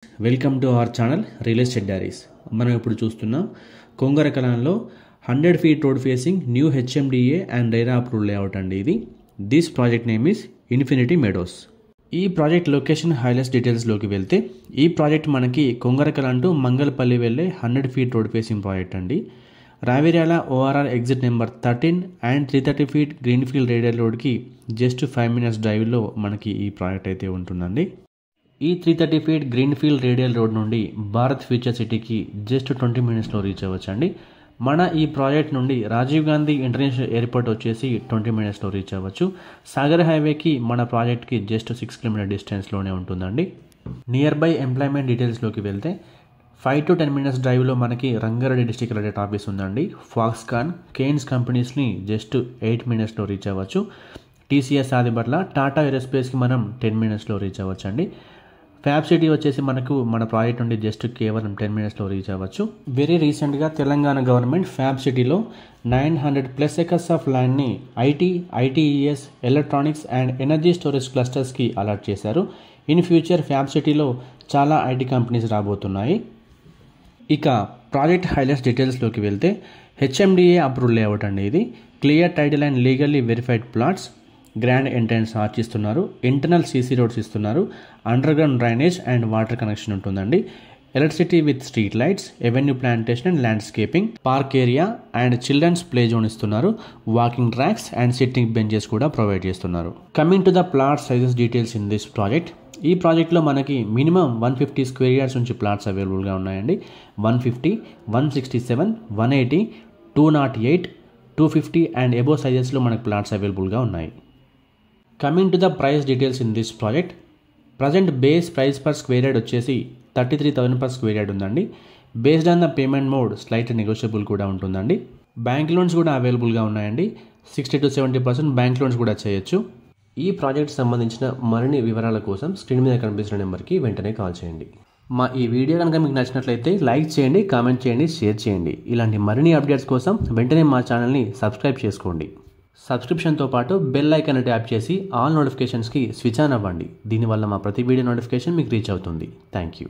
Welcome to our channel real estate diaries. మనం ఇప్పుడు చూస్తున్నాం కొంగరకలాన్లో 100 feet road facing new HMDA and RERA approve layout అండి ఇది. This project name is infinity Meadows. ఈ project location highlights డీటెయిల్స్లోకి వెళ్తే ఈ ప్రాజెక్ట్ మనకి కొంగరకలాన్ టు మంగళపల్లి వెళ్ళే 100 feet రోడ్ ఫేసింగ్ ప్రాజెక్ట్ అండి. Raviryal ORR exit number 13 and 330 feet greenfield radial రోడ్కి జస్ట్ 5 minutes డ్రైవ్లో మనకి ఈ ప్రాజెక్ట్ అయితే ఉంటుందండి. ఈ 330 feet గ్రీన్ఫీల్డ్ రేడియల్ రోడ్ నుండి భారత్ ఫ్యూచర్ సిటీకి జస్ట్ 20 minutesలో రీచ్ అవ్వచ్చండి. మన ఈ ప్రాజెక్ట్ నుండి రాజీవ్ గాంధీ ఇంటర్నేషనల్ ఎయిర్పోర్ట్ వచ్చేసి 20 minutesలో రీచ్ అవ్వచ్చు. సాగర్ హైవేకి మన ప్రాజెక్ట్కి జస్ట్ 6 km డిస్టెన్స్లోనే ఉంటుందండి. నియర్ బై ఎంప్లాయ్మెంట్ డీటెయిల్స్లోకి వెళ్తే 5 to 10 minutes డ్రైవ్లో మనకి రంగారెడ్డి డిస్ట్రిక్ట్ కలెక్టరేట్ ఆఫీస్ ఉందండి. ఫాక్స్కాన్, కేన్స్ కంపెనీస్ని జస్ట్ 8 minutesలో రీచ్ అవ్వచ్చు. టీసీఎస్ ఆదిబట్ల, టాటా ఏరోస్పేస్కి మనం 10 minutesలో రీచ్ అవ్వచ్చు అండి. ఫ్యాబ్ సిటీ వచ్చేసి మనకు మన ప్రాజెక్ట్ నుండి జస్ట్ కేవలం 10 minutesలో రీచ్ అవ్వచ్చు. వెరీ రీసెంట్గా తెలంగాణ గవర్నమెంట్ ఫ్యాబ్ సిటీలో 900+ acres ఆఫ్ ల్యాండ్ని ITES, electronics and energy storage క్లస్టర్స్కి అలాట్ చేశారు. ఇన్ ఫ్యూచర్ ఫ్యాబ్ సిటీలో చాలా ఐటీ కంపెనీస్ రాబోతున్నాయి. ఇక ప్రాజెక్ట్ హైలైట్స్ డీటెయిల్స్లోకి వెళ్తే హెచ్ఎండిఏ అప్రూవ్ లేఅవుట్ అండి ఇది. Clear title and legally verified plots, grand entrance arch ఇస్తున్నారు, ఇంటర్నల్ సీసీ రోడ్స్ ఇస్తున్నారు, underground drainage and water connection ఉంటుందండి. Electricity with street lights, avenue plantation and landscaping, park area and children's play zone ఇస్తున్నారు, walking tracks and sitting benches కూడా provide చేస్తున్నారు. Coming to the plot sizes details in this project. ఈ ప్రాజెక్ట్లో మనకి minimum 150 square yards నుంచి plots అవైలబుల్గా ఉన్నాయండి. 150, 167, 180, 208, 250 and above సైజెస్లో మనకు ప్లాట్స్ అవైలబుల్గా ఉన్నాయి. Coming to the price details in this project. Present base price per square yard వచ్చేసి 33,000 per square yard ఉందండి. Based on the payment mode slight negotiable కూడా ఉంటుందండి. బ్యాంక్ లోన్స్ కూడా అవైలబుల్గా ఉన్నాయండి. 60 to 70% బ్యాంక్ లోన్స్ కూడా చేయొచ్చు. ఈ ప్రాజెక్ట్ సంబంధించిన మరిన్ని వివరాల కోసం స్క్రీన్ మీద కనిపిస్తున్న నెంబర్కి వెంటనే కాల్ చేయండి. మా ఈ వీడియో కనుక మీకు నచ్చినట్లయితే లైక్ చేయండి, కామెంట్ చేయండి, షేర్ చేయండి. ఇలాంటి మరిన్ని అప్డేట్స్ కోసం వెంటనే మా ఛానల్ని సబ్స్క్రైబ్ చేసుకోండి. సబ్స్క్రిప్షన్తో పాటు బెల్ ఐకాన్ ట్యాప్ చేసి ఆల్ నోటిఫికేషన్స్కి స్విచ్ ఆన్ అవ్వండి. దీనివల్ల మా ప్రతి వీడియో నోటిఫికేషన్ మీకు రీచ్ అవుతుంది. Thank you.